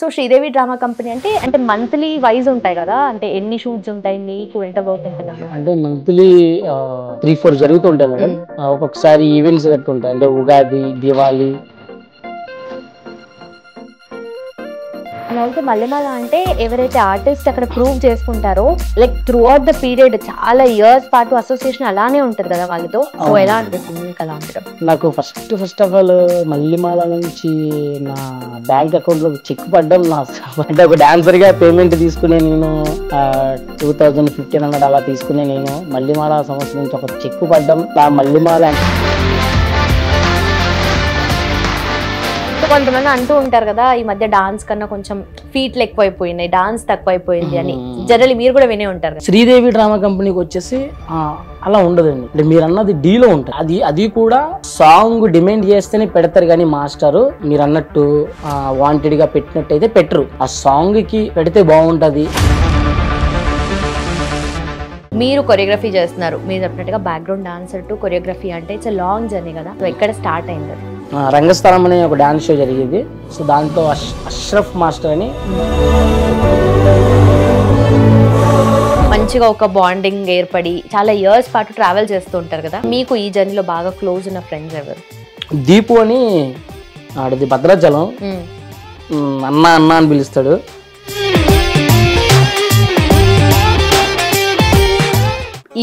So Sridevi drama company అంటే monthly wise ఉంటాయి కదా, అంటే ఎన్ని షూట్స్ ఉంటాయి, నీకు ఎంత వర్క్ ఉంటుంది? అంటే మంత్లీ 3-4 జరుగుతుంటాయి మేడం. ఒక్కొక్కసారి ఈవెంట్స్ కట్టుంటాయి, అంటే ఉగాది, దివాళీ. ఆల్సో మల్లెమాల అంటే ఎవరైతే ఆర్టిస్ట్ అక్కడ ప్రూవ్ చేసుకుంటారో like through out the period చాలా ఇయర్స్ పాటు అసోసియేషన్ అలానే ఉంటుంది కదా వాళ్ళతో. సో ఎలా అనిపిస్తుంది మీకు అలా ఉండడం? నాకు ఫస్ట్ ఆఫ్ ఆల్ మల్లెమాల నుంచి నా బ్యాంక్ అకౌంట్ లో చెక్ పడ్డం నా అంటే ఒక డాన్సర్ గా పేమెంట్ తీసుకునే నేను 2015 అలా తీసుకునే నేను మల్లెమాల సంస్థ నుంచి ఒక చెక్ పడ్డం నా మల్లెమాల. కొంతమంది అంటూ ఉంటారు కదా ఈ మధ్య డాన్స్ కన్నా కొంచెం ఫీట్లు ఎక్కువైపోయినాయి, డాన్స్ తక్కువైపోయింది అని. జనరల్లీ మీరు కూడా వినే ఉంటారు కదా. శ్రీదేవి డ్రామా కంపెనీకి వచ్చేసి అలా ఉండదండి. అంటే మీరు అన్నది డీలో ఉంటుంది, అది కూడా సాంగ్ డిమాండ్ చేస్తేనే పెడతారు కానీ మాస్టరు మీరు అన్నట్టు వాంటెడ్ గా పెట్టినట్టయితే పెట్టరు. ఆ సాంగ్ కి పెడితే బాగుంటది. మీరు కొరియోగ్రఫీ చేస్తున్నారు, మీరు చెప్పినట్టుగా బ్యాక్గ్రౌండ్ డాన్సర్ టు కొరియోగ్రఫీ అంటే ఇట్స్ లాంగ్ జర్నీ కదా. సో ఎక్కడ స్టార్ట్ అయింది? రంగస్థలం అనే ఒక డాన్స్ షో జరిగేది. సో దాంతో అష్రఫ్ మాస్టర్ అని మంచిగా ఒక బాండింగ్ ఏర్పడి చాలా ఇయర్స్ పాటు ట్రావెల్ చేస్తూ ఉంటారు కదా. మీకు ఈ జర్నీలో బాగా క్లోజ్ ఉన్న ఫ్రెండ్స్ ఎవరు? దీపు అని ఆడది భద్రాచలం, అన్న అన్న అని పిలుస్తాడు.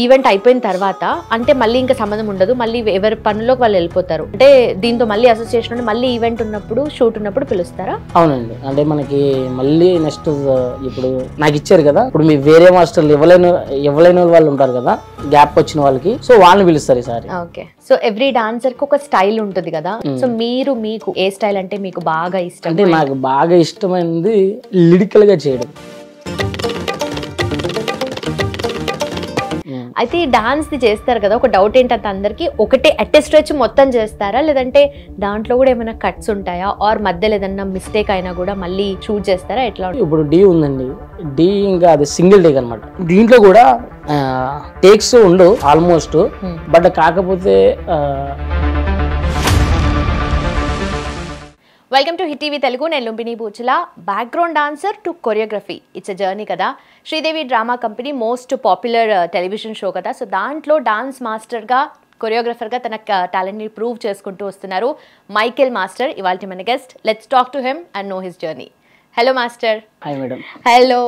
ఈవెంట్ అయిపోయిన తర్వాత అంటే మళ్ళీ ఇంకా సంబంధం ఉండదు, మళ్ళీ ఎవరి పనుల్లోకి వాళ్ళు వెళ్ళిపోతారు. అంటే దీంతో మళ్ళీ అసోసియేషన్ ఉండి మళ్ళీ ఈవెంట్ ఉన్నప్పుడు షూట్ ఉన్నప్పుడు పిలుస్తారా? అవునండి. అంటే మనకి మళ్ళీ నెక్స్ట్ ఇప్పుడు నాకు ఇచ్చారు కదా, ఇప్పుడు మీ వేరే మాస్టర్లు ఇవ్వలేని వాళ్ళు ఉంటారు కదా, గ్యాప్ వచ్చిన వాళ్ళకి, సో వాళ్ళని పిలుస్తారు ఈసారి. ఓకే. సో ఎవ్రీ డాన్సర్ కి ఒక స్టైల్ ఉంటుంది కదా. సో మీకు ఏ స్టైల్ అంటే మీకు బాగా ఇష్టం? అంటే నాకు బాగా ఇష్టమైనది లిరికల్ గా చేయడం. అయితే ఈ డాన్స్ ది చేస్తారు కదా, ఒక డౌట్ ఏంటంటే అందరికి ఒకటే అటెస్ట్రెచ్ మొత్తం చేస్తారా, లేదంటే దాంట్లో కూడా ఏమైనా కట్స్ ఉంటాయా, ఆర్ మధ్యలో ఏదన్నా మిస్టేక్ అయినా కూడా మళ్ళీ షూట్ చేస్తారా, ఎట్లా? ఇప్పుడు డి ఉందండి, డి ఇంకా అది సింగిల్ టేక్ అనమాట. దీంట్లో కూడా టేక్స్ ఉండు ఆల్మోస్ట్, బట్ కాకపోతే welcome to Hit TV Telugu. నేను Lumbini Boochula. Background dancer to choreography it's a journey కదా. Sridevi drama company most popular television show కదా. సో దాంట్లో డాన్స్ మాస్టర్గా, కొరియోగ్రఫర్గా తన టాలెంట్ని ప్రూవ్ చేసుకుంటూ వస్తున్నారు మైకేల్ మాస్టర్. ఇవాళ మన guest. Let's talk to him and no his journey. Hello master. Hi madam. Hello.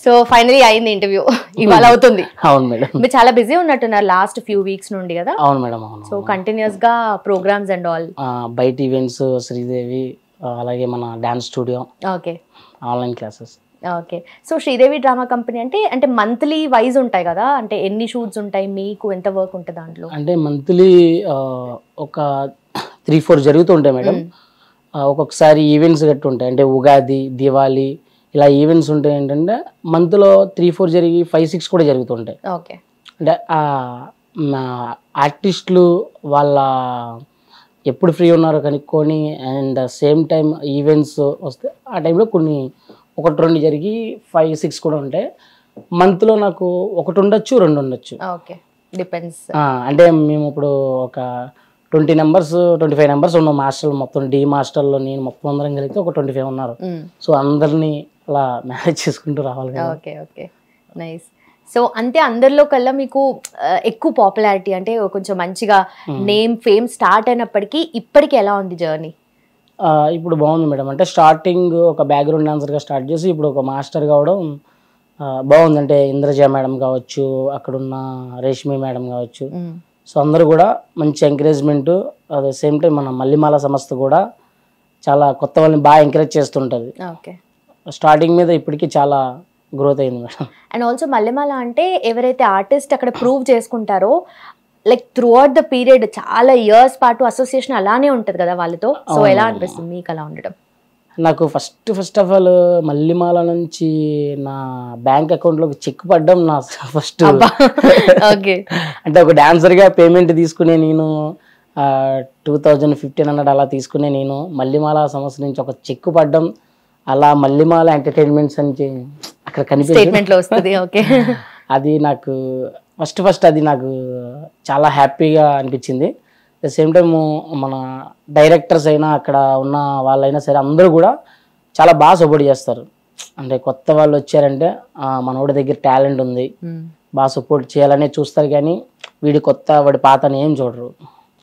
So finally అయింది ఇంటర్వ్యూ, ఇవాళ అవుతుంది. అవును మేడం. మీరు చాలా బిజీ ఉన్నట్టున్నారు లాస్ట్ ఫ్యూ వీక్స్ నుండి కదా? అవును మేడం. అవును. సో కంటిన్యూస్ గా ప్రోగ్రామ్స్ అండ్ ఆల్, బయట ఈవెంట్స్, శ్రీదేవి, అలాగే మన dance studio, okay, online classes. Okay. So Sridevi drama company అంటే మంత్లీ వైజ్ ఉంటాయి కదా, అంటే ఎన్ని షూట్స్ ఉంటాయి, మీకు ఎంత వర్క్ ఉంటుంది దాంట్లో? అంటే మంత్లీ ఒక 3-4 జరుగుతుంటాయి మేడం. ఒక్కొక్కసారి ఈవెంట్స్ కట్టుంటాయి, అంటే ఉగాది, దివాళీ ఇలా ఈవెంట్స్ ఉంటాయి. ఏంటంటే మంత్లో 3-4 జరిగి 5-6 కూడా జరుగుతుంటాయి. ఓకే. అంటే ఆర్టిస్టులు వాళ్ళ ఎప్పుడు ఫ్రీ ఉన్నారో కనుక్కొని, అండ్ సేమ్ టైం ఈవెంట్స్ వస్తే ఆ టైంలో కొన్ని 1-2 జరిగి 5-6 కూడా ఉంటాయి. మంత్లో నాకు 1 ఉండొచ్చు, 2 ఉండొచ్చు. Okay, depends. అంటే మేము ఇప్పుడు ఒక 20 నెంబర్స్ 25 నెంబర్స్ ఉన్నాం మాస్టర్లు, మొత్తం డి మాస్టర్లో నేను మొత్తం అందరం కలిగితే ఒక 25 ఉన్నారు. సో అందరినీ అలా మేనేజ్ చేసుకుంటూ రావాలి. Okay, okay, nice. సో అంటే అందరిలో కల్లా మీకు ఎక్కువ పాపులారిటీ అంటే కొంచెం మంచిగా నేమ్ ఫేమ్ స్టార్ట్ అయినప్పటికీ ఇప్పటికి ఎలా ఉంది జర్నీ? ఇప్పుడు బాగుంది మేడం. అంటే స్టార్టింగ్ ఒక బ్యాక్గ్రౌండ్ డాన్సర్గా స్టార్ట్ చేసి ఇప్పుడు ఒక మాస్టర్ కావడం బాగుంది. అంటే ఇంద్రజ మేడం కావచ్చు, అక్కడున్న రేష్మి మేడం కావచ్చు, సో అందరూ కూడా మంచి encouragement. At the same time మన మల్లెమాల సంస్థ కూడా చాలా కొత్త వాళ్ళని బాగా ఎంకరేజ్ చేస్తుంటుంది. ఓకే. స్టార్టింగ్ మీద ఇప్పటికీ చాలా గ్రోత్ అయింది మేడం. అండ్ ఆల్సో మల్లెమాల అంటే ఎవరైతే ఆర్టిస్ట్ అక్కడ ప్రూవ్ చేసుకుంటారో like through out the period చాలా ఇయర్స్ పాటు అసోసియేషన్ అలానే ఉంటుంది కదా వాళ్ళతో. సో ఎలా అనిపిస్తుంది మీకు అలా ఉండడం? నాకు ఫస్ట్ ఆఫ్ ఆల్ మల్లెమాల నుంచి నా బ్యాంక్ అకౌంట్ లో చెక్ పడ్డం నా ఫస్ట్. ఓకే. అంటే ఒక డాన్సర్ గా పేమెంట్ తీసుకునే నేను 2015 అలా తీసుకునే నేను మల్లెమాల సంస్థ నుంచి ఒక చెక్ పడ్డం, అలా మల్లెమాల ఎంటర్టైన్మెంట్స్ అని అక్కడ కనిపిస్తుంది. ఓకే. అది నాకు ఫస్ట్ అది నాకు చాలా హ్యాపీగా అనిపించింది. ద సేమ్ టైమ్ మన డైరెక్టర్స్ అయినా అక్కడ ఉన్న వాళ్ళైనా సరే అందరూ కూడా చాలా బాగా సపోర్ట్ చేస్తారు. అంటే కొత్త వాళ్ళు వచ్చారంటే మనోడి దగ్గర టాలెంట్ ఉంది, బాగా సపోర్ట్ చేయాలనే చూస్తారు, కానీ వీడి కొత్త వాడి పాత అని ఏం చూడరు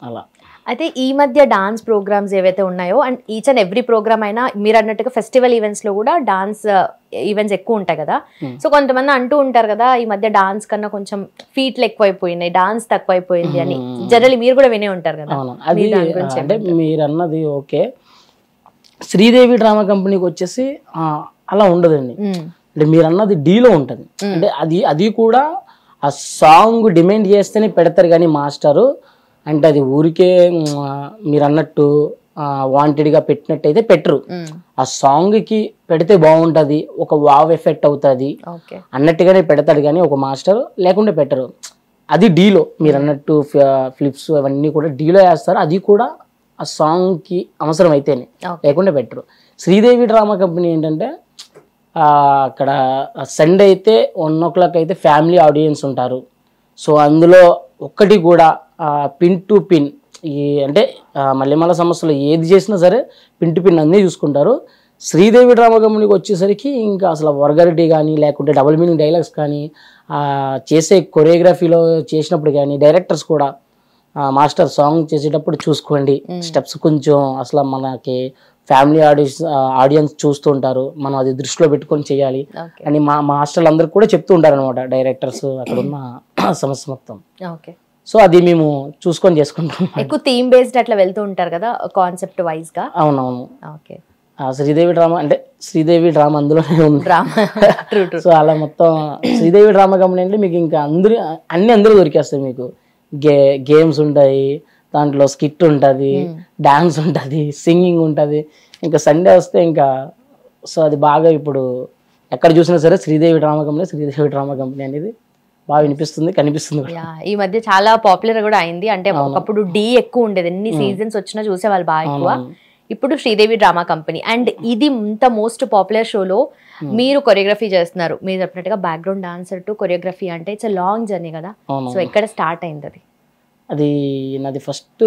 అలా. అయితే ఈ మధ్య డాన్స్ ప్రోగ్రామ్స్ ఏవైతే ఉన్నాయో, and each and every programme అయినా మీరు అన్నట్టుగా ఫెస్టివల్ ఈవెంట్స్ లో కూడా డాన్స్ ఈవెంట్స్ ఎక్కువ ఉంటాయి కదా. సో కొంతమంది అంటూ ఉంటారు కదా, ఈ మధ్య డాన్స్ కన్నా కొంచెం ఫీట్లు ఎక్కువైపోయినాయి, డాన్స్ తక్కువైపోయింది అని. జనరల్లీ మీరు కూడా వినే ఉంటారు కదా. అది అంటే మీరు అన్నది ఓకే. శ్రీదేవి డ్రామా కంపెనీకి వచ్చేసి అలా ఉండదండి. అంటే మీరు అన్నది డీలో ఉంటుంది. అంటే అది కూడా ఆ సాంగ్ డిమాండ్ చేస్తేనే పెడతారు, కానీ మాస్టరు అంటే అది ఊరికే మీరు అన్నట్టు వాంటెడ్గా పెట్టినట్టయితే పెట్టరు. ఆ సాంగ్కి పెడితే బాగుంటుంది, ఒక వావ్ ఎఫెక్ట్ అవుతుంది అన్నట్టుగానే పెడతాడు, కానీ ఒక మాస్టర్ లేకుంటే పెట్టరు. అది డీలో మీరు అన్నట్టు ఫ్లిప్స్ అవన్నీ కూడా డీలో వేస్తారు. అది కూడా ఆ సాంగ్కి అవసరం అయితేనే, లేకుంటే పెట్టరు. శ్రీదేవి డ్రామా కంపెనీ ఏంటంటే అక్కడ సండే అయితే 1 o'clock అయితే ఫ్యామిలీ ఆడియన్స్ ఉంటారు. సో అందులో ఒక్కటి కూడా పిన్ టు పిన్ అంటే మల్లెమాల సమస్యలో ఏది చేసినా సరే పిన్ టు పిన్ అన్నీ చూసుకుంటారు. శ్రీదేవి డ్రామా కంపెనీకి వచ్చేసరికి ఇంకా అసలు వర్గాలిటీ కానీ లేకుంటే డబుల్ మీనింగ్ డైలాగ్స్ కానీ చేసే కొరియోగ్రఫీలో చేసినప్పుడు కానీ డైరెక్టర్స్ కూడా మాస్టర్ సాంగ్ చేసేటప్పుడు చూసుకోండి స్టెప్స్ కొంచెం అసలు మనకి ఫ్యామిలీ ఆడియన్స్ చూస్తూ ఉంటారు, మనం అది దృష్టిలో పెట్టుకొని చేయాలి అని మా మాస్టర్లు అందరూ కూడా చెప్తూ ఉంటారు అనమాట, డైరెక్టర్స్ అక్కడ ఉన్న సమస్య మొత్తం. సో అది మేము చూసుకొని చేసుకుంటాం. ఎక్కువ థీమ్ బేస్డ్ అట్లా వెళ్తూ ఉంటారు కదా కాన్సెప్ట్ వైజ్ గా. అవునవును. శ్రీదేవి డ్రామా అంటే శ్రీదేవి డ్రామా అందులోనే ఉంది. సో అలా మొత్తం శ్రీదేవి డ్రామా కంపెనీ అంటే మీకు ఇంకా అందరూ దొరికేస్తాయి. మీకు గేమ్స్ ఉంటాయి, దాంట్లో స్కిట్ ఉంటుంది, డాన్స్ ఉంటుంది, సింగింగ్ ఉంటుంది. ఇంకా సండే వస్తే ఇంకా సో అది బాగా ఇప్పుడు ఎక్కడ చూసినా సరే శ్రీదేవి డ్రామా కంపెనీ అనేది బాగా వినిపిస్తుంది, కనిపిస్తుంది. ఈ మధ్య చాలా పాపులర్ కూడా అయింది. అంటే ఒకప్పుడు డి ఎక్కువ ఉండేది, ఎన్ని సీజన్స్ వచ్చినా చూసేవాళ్ళు బాగా ఎక్కువ. ఇప్పుడు శ్రీదేవి డ్రామా కంపెనీ. అండ్ ఇది ఇంత మోస్ట్ పాపులర్ షోలో మీరు కొరియోగ్రఫీ చేస్తున్నారు. మీరు చెప్పినట్టుగా బ్యాక్గ్రౌండ్ డాన్సర్ టు కొరియోగ్రఫీ అంటే ఇట్స్ లాంగ్ జర్నీ కదా. సో ఎక్కడ స్టార్ట్ అయింది అది? అది నాది ఫస్ట్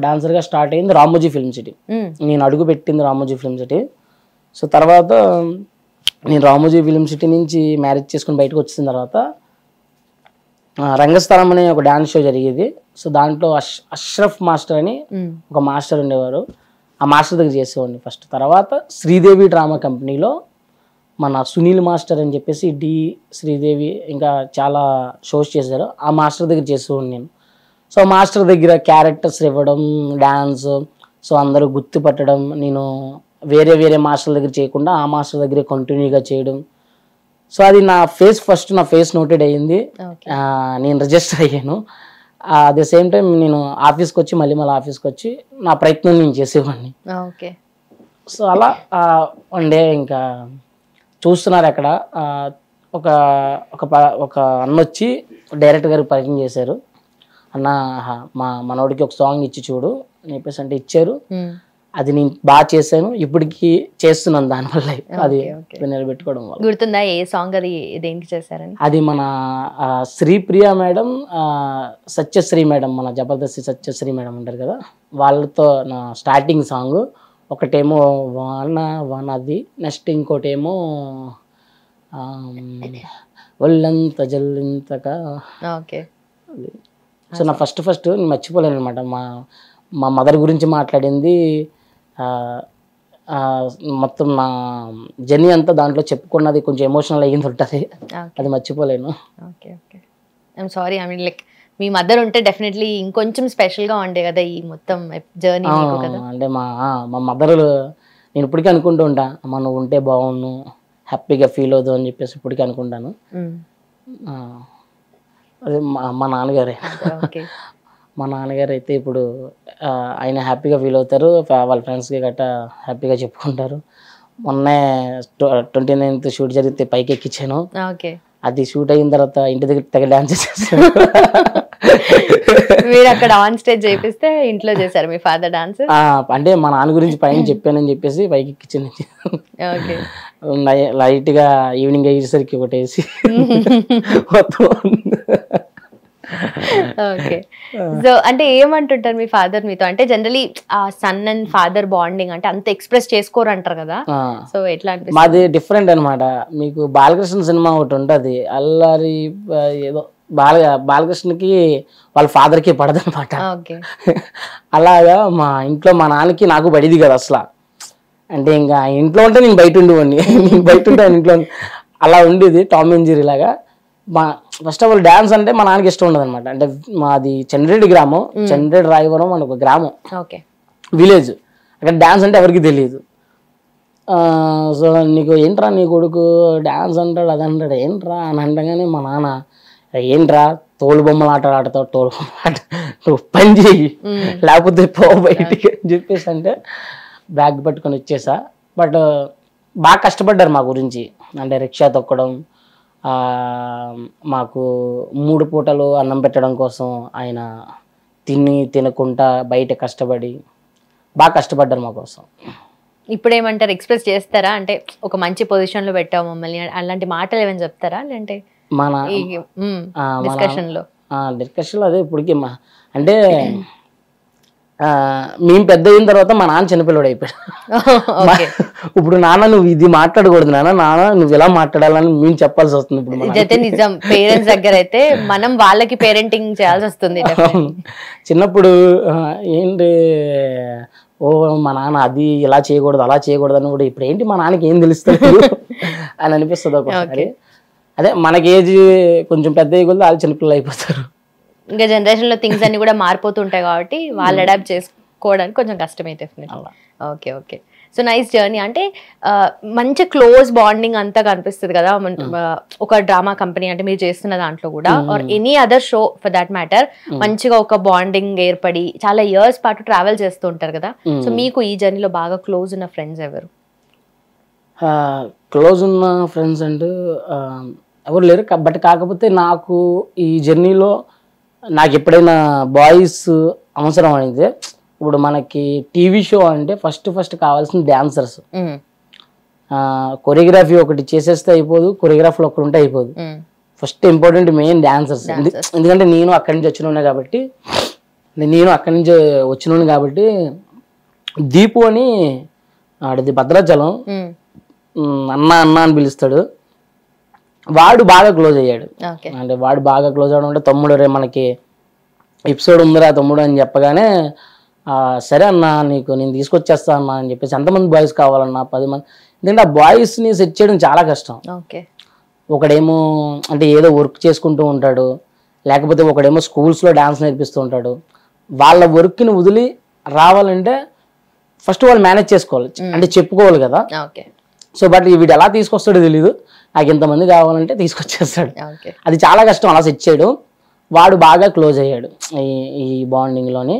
డాన్సర్గా స్టార్ట్ అయింది రామోజీ ఫిల్మ్ సిటీ. నేను అడుగు పెట్టింది రామోజీ ఫిల్మ్ సిటీ. సో తర్వాత నేను రామోజీ ఫిల్మ్ సిటీ నుంచి మ్యారేజ్ చేసుకుని బయటకు వచ్చిన తర్వాత రంగస్థలం అనే ఒక డాన్స్ షో జరిగేది. సో దాంట్లో అష్రఫ్ మాస్టర్ అని ఒక మాస్టర్ ఉండేవారు, ఆ మాస్టర్ దగ్గర చేసేవాడిని ఫస్ట్. తర్వాత శ్రీదేవి డ్రామా కంపెనీలో మన సునీల్ మాస్టర్ అని చెప్పేసి శ్రీదేవి ఇంకా చాలా షోస్ చేశారు, ఆ మాస్టర్ దగ్గర చేసేవాడిని నేను. సో మాస్టర్ దగ్గర క్యారెక్టర్స్ ఇవ్వడం, డ్యాన్స్, సో అందరూ గుర్తుపట్టడం, నేను వేరే మాస్టర్ దగ్గర చేయకుండా ఆ మాస్టర్ దగ్గరే కంటిన్యూగా చేయడం. సో అది నా ఫేస్ నోటెడ్ అయ్యింది, నేను రిజిస్టర్ అయ్యాను. అట్ ద సేమ్ టైం నేను ఆఫీస్కి వచ్చి మళ్ళీ ఆఫీస్కి వచ్చి నా ప్రయత్నం నేను చేసేవాడిని. సో అలా వన్ డే ఇంకా చూస్తున్నారు అక్కడ ఒక అన్న వచ్చి డైరెక్టర్ గారికి పరిచయం చేశారు. అన్న మనోడికి ఒక సాంగ్ ఇచ్చి చూడు అని చెప్పేసి అంటే ఇచ్చారు. అది నేను బాగా చేశాను, ఇప్పటికి చేస్తున్నాను దానివల్ల. అది నిలబెట్టుకోవడం వల్ల. గుర్తుందా ఏ సాంగ్ అది, దేనికి చేశారని? అది మన శ్రీప్రియ మేడం, సత్యశ్రీ మేడం, మన జబర్దస్త్ సత్యశ్రీ మేడం ఉంటారు కదా, వాళ్ళతో నా స్టార్టింగ్ సాంగ్. ఒకటేమో వానది, నెక్స్ట్ ఇంకోటేమో ఒళ్ళంత జల్లింతగా. సో నా ఫస్ట్ నేను మర్చిపోలేను అనమాట. మా మదర్ గురించి మాట్లాడింది, మొత్తం నా జర్నీ అంతా దాంట్లో చెప్పుకున్నది కొంచెం ఎమోషనల్ అయ్యింది ఉంటుంది, అది మర్చిపోలేను. I'm sorry, I mean like me mother ఉంటే డెఫినెట్లీ ఇంకొంచెం స్పెషల్గా ఉండే కదా ఈ మొత్తం జర్నీ. అంటే మా మదర్ నేను ఇప్పటికీ అనుకుంటూ ఉంటా, అమ్మ నువ్వు ఉంటే బాగుండు, హ్యాపీగా ఫీల్ అవుతావు అని చెప్పేసి ఇప్పటికీ అనుకుంటాను. అదే మా నాన్నగారే. మా నాన్నగారు అయితే ఇప్పుడు ఆయన హ్యాపీగా ఫీల్ అవుతారు, వాళ్ళ ఫ్రెండ్స్కి గట్టా హ్యాపీగా చెప్పుకుంటారు. మొన్నే 29th షూట్ జరిగితే పైకి ఎక్కించాను. అది షూట్ అయిన తర్వాత ఇంటి దగ్గర తెగ డాన్స్ చేసేసాను. మీరు అక్కడ ఆన్ స్టేజ్ చేపిస్తే ఇంట్లో చేశారు మీ ఫాదర్ డాన్స్? అంటే మా నాన్న గురించి పైన చెప్పానని చెప్పేసి పైకి ఎక్కించాను. లైట్ గా ఈవినింగ్ అయ్యేసరికి ఒకటేసి మొత్తం ఓకే. సో అంటే ఏమంటుంటారు మీ ఫాదర్ మీతో? అంటే జనరలీ ఆ సన్ అండ్ ఫాదర్ బాండింగ్ అంటే అంత ఎక్స్ప్రెస్ చేసుకోరు అంటారు కదా, సో ఎట్లా అనిపిస్తుంది? మాది డిఫరెంట్ అనమాట. మీకు బాలకృష్ణ సినిమా ఒకటి ఉంటుంది, అల్లరి ఏదో బాలకృష్ణకి వాళ్ళ ఫాదర్కి పడదనమాట. ఓకే. అలాగా మా ఇంట్లో మా నాన్నకి నాకు పడిది కదా అసలు. అంటే ఇంకా ఇంట్లో ఉంటే నేను బయట ఉండేవాడిని, నేను బయట ఉంటే ఇంట్లో అలా ఉండేది. టామ్ అండ్ జెర్రీ లాగా. మా ఫస్ట్ ఆఫ్ ఆల్ డాన్స్ అంటే మా నాన్నకి ఇష్టం ఉండదు అనమాట. అంటే మాది చంద్రెడ్డి గ్రామం, చంద్రెడ్డి రాయవరం అని ఒక గ్రామం, విలేజ్. అక్కడ డాన్స్ అంటే ఎవరికి తెలియదు. సో నీకు ఏంట్రా నీ కొడుకు డాన్స్ అంటాడు అది అంటాడు ఏంట్రా అని అంటగానే మా నాన్న ఏంట్రా తోలు బొమ్మలు ఆడతావు, తోలు బొమ్మలు ఆట, నువ్వు పని చేయి లేకపోతే పో బయటికి అని చెప్పేసి అంటే బ్యాగ్ పట్టుకొని వచ్చేసా. బట్ బాగా కష్టపడ్డారు మా గురించి. అంటే రిక్షా తొక్కడం, మాకు 3 పూటలు అన్నం పెట్టడం కోసం ఆయన తినకుండా బయట కష్టపడి బాగా కష్టపడ్డారు మా కోసం. ఇప్పుడు ఏమంటారు, ఎక్స్ప్రెస్ చేస్తారా? అంటే ఒక మంచి పొజిషన్ లో పెట్టావు మమ్మల్ని అలాంటి మాటలు ఏమైనా చెప్తారా? లేదంటే మన డిస్కషన్ అదే ఇప్పటికి అంటే మేము పెద్ద అయిన తర్వాత మా నాన్న చిన్నపిల్లడు అయిపోయాడు. ఇప్పుడు నాన్న నువ్వు ఇది మాట్లాడకూడదు నాన్న నువ్వు ఇలా మాట్లాడాలని మేము చెప్పాల్సి వస్తుంది. ఇప్పుడు నిజం, పేరెంట్స్ దగ్గర అయితే మనం వాళ్ళకి పేరెంటింగ్ చేయాల్సి వస్తుంది. చిన్నప్పుడు ఏంటి ఓ మా నాన్న అది ఇలా చేయకూడదు అలా చేయకూడదు అని కూడా ఇప్పుడు ఏంటి మా నాన్నకి ఏం తెలుస్తుంది అని అనిపిస్తుంది ఒకసారి. అదే మనకి ఏజ్ కొంచెం పెద్ద కొద్ది వాళ్ళు చిన్నపిల్లలు అయిపోతారు. ఇంకా జనరేషన్ లో థింగ్స్ అన్ని కూడా మారిపోతుంటాయి కాబట్టి వాళ్ళు అడాప్ట్ చేసుకోవడానికి కొంచెం కష్టమైతే. Okay okay. So nice journey. అంటే మంచి క్లోజ్ బాండింగ్ అంతా కనిపిస్తుంది కదా ఒక డ్రామా కంపెనీ అంటే మీరు చేస్తున్న దాంట్లో కూడా, or any other show for that matter. మంచిగా ఒక బాండింగ్ ఏర్పడి చాలా ఇయర్స్ పాటు ట్రావెల్ చేస్తూ ఉంటారు కదా. సో మీకు ఈ జర్నీలో బాగా క్లోజ్ ఉన్న ఫ్రెండ్స్ ఎవరు? క్లోజ్ ఉన్న ఫ్రెండ్స్ అంటే ఎవరు లేరు. బట్ కాకపోతే నాకు ఈ జర్నీలో నాకు ఎప్పుడైనా బాయ్స్ అవసరం అయితే, ఇప్పుడు మనకి టీవీ షో అంటే ఫస్ట్ కావాల్సిన డాన్సర్స్. కొరియోగ్రఫీ ఒకటి చేసేస్తే అయిపోదు, కొరియోగ్రాఫర్లు ఒకటి ఉంటే అయిపోదు. First important main dancers. ఎందుకంటే నేను అక్కడి నుంచి వచ్చిన కాబట్టి దీపు అని ఆడిది భద్రాచలం అన్న అని పిలుస్తాడు. వాడు బాగా క్లోజ్ అయ్యాడు. అంటే వాడు బాగా క్లోజ్ అవడం అంటే తమ్ముడు రే మనకి ఎపిసోడ్ ఉందిరా తమ్ముడు అని చెప్పగానే సరే అన్న నీకు నేను తీసుకొచ్చేస్తా అన్నా అని చెప్పేసి. ఎంతమంది బాయ్స్ కావాలన్నా 10 మంది. ఎందుకంటే ఆ బాయ్స్ని సెట్ చేయడం చాలా కష్టం. ఒకడేమో అంటే ఏదో వర్క్ చేసుకుంటూ ఉంటాడు, లేకపోతే ఒకడేమో స్కూల్స్లో డాన్స్ నేర్పిస్తూ ఉంటాడు. వాళ్ళ వర్క్ని వదిలి రావాలంటే ఫస్ట్ వాళ్ళు మేనేజ్ చేసుకోవాలి, అంటే చెప్పుకోవాలి కదా. సో బట్ వీడు ఎలా తీసుకొస్తాడో తెలీదు. నాకు ఇంతమంది కావాలంటే తీసుకొచ్చేస్తాడు. అది చాలా కష్టం అలా సెట్ చేయడం. వాడు బాగా క్లోజ్ అయ్యాడు ఈ బాండింగ్లోని.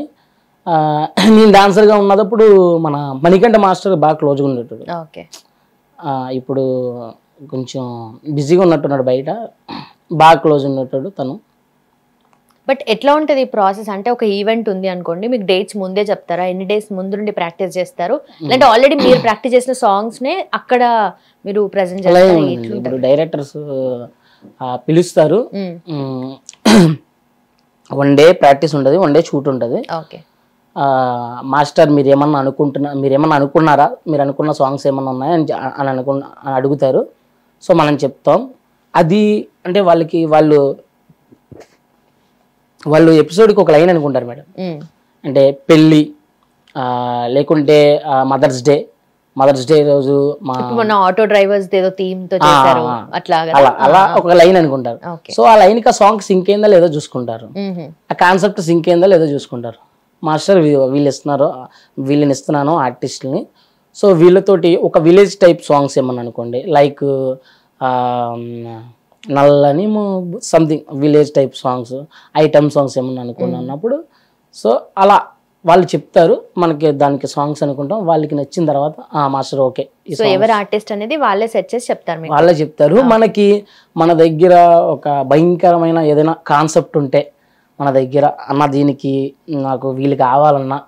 నేను డాన్సర్గా ఉన్నప్పుడు మన మణికంఠ మాస్టర్ బాగా క్లోజ్గా ఉండేటాడు. ఇప్పుడు కొంచెం బిజీగా ఉన్నట్టున్నాడు బయట, బాగా క్లోజ్ ఉన్నట్టాడు తను. బట్ ఎట్లా ఉంటుంది ప్రాసెస్? అంటే ఒక ఈవెంట్ ఉంది అనుకోండి, మీకు డేట్స్ ముందే చెప్తారా? ఎన్ని డేస్ ముందు నుండి ప్రాక్టీస్ చేస్తారు? అంటే ఆల్రెడీ మీరు ప్రాక్టీస్ చేసిన సాంగ్స్ నే అక్కడ మీరు ప్రెజెంట్ చేస్తారు? ఇప్పుడు డైరెక్టర్స్ పిలుస్తారు, 1 డే ప్రాక్టీస్ ఉంటుంది, 1 డే షూట్ ఉంటుంది. మాస్టర్ మీరు ఏమన్నా అనుకున్నారా, మీరు అనుకున్న సాంగ్స్ ఏమన్నా ఉన్నాయా అని అడుగుతారు. సో మనం చెప్తాం. అది అంటే వాళ్ళు ఎపిసోడ్కి ఒక లైన్ అనుకుంటారు మేడం. అంటే పెళ్ళి, లేకుంటే మదర్స్ డే రోజు ఆటో డ్రైవర్స్ అలా ఒక లైన్ అనుకుంటారు. సో ఆ లైన్ కి ఆ సాంగ్ సింక్ అయిందా లేదో చూసుకుంటారు, ఆ కాన్సెప్ట్ సింక్ అయిందా లేదో చూసుకుంటారు. మాస్టర్ వీళ్ళని ఇస్తున్నాను ఆర్టిస్ట్ని, సో వీళ్ళతోటి ఒక విలేజ్ టైప్ సాంగ్స్ ఏమన్నా అనుకోండి, లైక్ నల్లని something village type songs, item songs ఏమన్నా అనుకున్నప్పుడు సో అలా వాళ్ళు చెప్తారు మనకి, దానికి సాంగ్స్ అనుకుంటాం. వాళ్ళకి నచ్చిన తర్వాత మాస్టర్ ఓకే, ఎవరు ఆర్టిస్ట్ అనేది వాళ్ళే సెట్ చేసి చెప్తారు, వాళ్ళే చెప్తారు. మనకి మన దగ్గర ఒక భయంకరమైన ఏదైనా కాన్సెప్ట్ ఉంటే మన దగ్గర అన్న దీనికి నాకు వీళ్ళు కావాలన్నా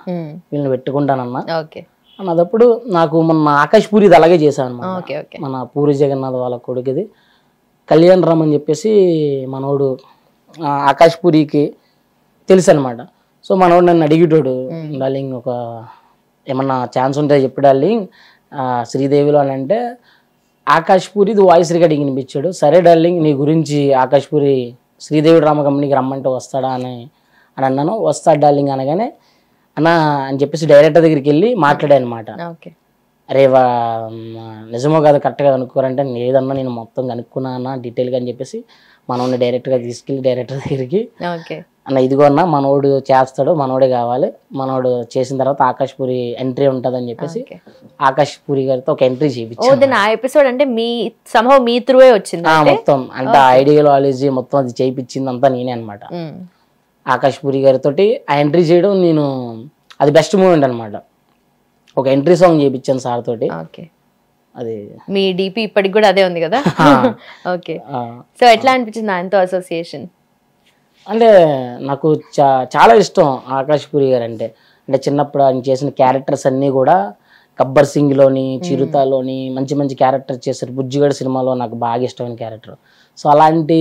వీళ్ళని పెట్టుకుంటానన్నా అన్నదప్పుడు నాకు మన ఆకాష్ పూరి ఇది అలాగే చేశాను. మన పూరి జగన్నాథ్ వాళ్ళ కొడుకుది కళ్యాణ్ రామ్ అని చెప్పేసి మనోడు ఆకాష్ పూరికి తెలుసు అనమాట. సో మనోడు నన్ను అడిగేటోడు, డార్లింగ్ ఒక ఏమన్నా ఛాన్స్ ఉంటే చెప్పు డార్లింగ్ శ్రీదేవిలో అని అంటే, ఆకాష్ పూరి వాయిస్ రికార్డింగ్ వినిపించాడు. సరే డార్లింగ్ నీ గురించి ఆకాష్ పూరి శ్రీదేవి డ్రామా కంపెనీకి రమ్మంటే వస్తాడా అని అన్నాను. వస్తాడు డార్లింగ్ అనగానే అన్న అని చెప్పేసి డైరెక్టర్ దగ్గరికి వెళ్ళి మాట్లాడాను అనమాట. అరే నిజమో కాదు కరెక్ట్గా కనుక్కోరంటే లేదన్నా నేను మొత్తం కనుక్కున్నా అన్న డీటెయిల్గా అని చెప్పేసి మనోడిని డైరెక్ట్గా తీసుకెళ్ళి డైరెక్టర్ దగ్గరికి, అన్న ఇదిగో అన్న మనోడు చేస్తాడు, మనోడే కావాలి, మనోడు చేసిన తర్వాత ఆకాష్ పూరి ఎంట్రీ ఉంటుంది అని చెప్పేసి ఆకాష్ పూరి గారితో ఒక ఎంట్రీ చేయించాను. అంటే మీ త్రూవే వచ్చింది మొత్తం, అంటే ఐడియాలజీ మొత్తం అది చేయించింది అంతా నేనే అనమాట. ఆకాష్ పూరి గారితో ఆ ఎంట్రీ చేయడం నేను అది బెస్ట్ మూమెంట్ అనమాట. ఒక ఎంట్రీ సాంగ్ చేయించాను సార్ తోటి. అది మీ డిపి ఇప్పటికి కూడా అదే ఉంది కదా. ఓకే, సో ఎట్లా అనిపించింది ఆయనతో అసోసియేషన్? అంటే నాకు చాలా ఇష్టం ఆకాష్ పూరి గారు అంటే. అంటే చిన్నప్పుడు ఆయన చేసిన క్యారెక్టర్స్ అన్నీ కూడా గబ్బర్ సింగ్లోని, చిరుతలోని మంచి మంచి క్యారెక్టర్ చేశారు. బుజ్జిగడ్ సినిమాలో నాకు బాగా ఇష్టమైన క్యారెక్టర్. సో అలాంటి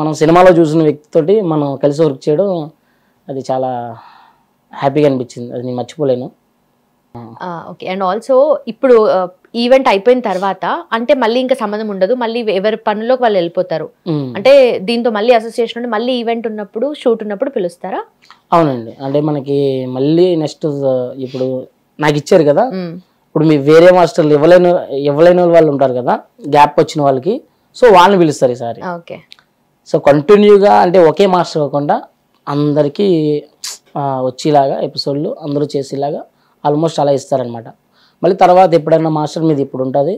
మనం సినిమాలో చూసిన వ్యక్తితోటి మనం కలిసి వర్క్ చేయడం అది చాలా హ్యాపీగా అనిపించింది, అది నేను మర్చిపోలేను. ఓకే, అండ్ ఆల్సో ఇప్పుడు ఈవెంట్ అయిపోయిన తర్వాత అంటే మళ్ళీ ఇంకా సంబంధం ఉండదు, మళ్ళీ ఎవరి పనుల్లోకి వాళ్ళు వెళ్ళిపోతారు. అంటే దీంతో మళ్ళీ అసోసియేషన్ ఉండి మళ్ళీ ఈవెంట్ ఉన్నప్పుడు షూట్ ఉన్నప్పుడు పిలుస్తారా? అవునండి, అంటే మనకి మళ్ళీ నెక్స్ట్ ఇప్పుడు నాకు ఇచ్చారు కదా, ఇప్పుడు మీ వేరే మాస్టర్లు ఇవ్వలేని వాళ్ళు ఉంటారు కదా, గ్యాప్ వచ్చిన వాళ్ళకి, సో వాళ్ళని పిలుస్తారు ఈసారి. ఓకే, సో కంటిన్యూగా అంటే ఒకే మాస్టర్ కాకుండా అందరికీ వచ్చేలాగా ఎపిసోడ్లు అందరూ చేసేలాగా ఆల్మోస్ట్ అలా ఇస్తారనమాట. మళ్ళీ తర్వాత ఎప్పుడైనా మాస్టర్ మీద ఇప్పుడు ఉంటుంది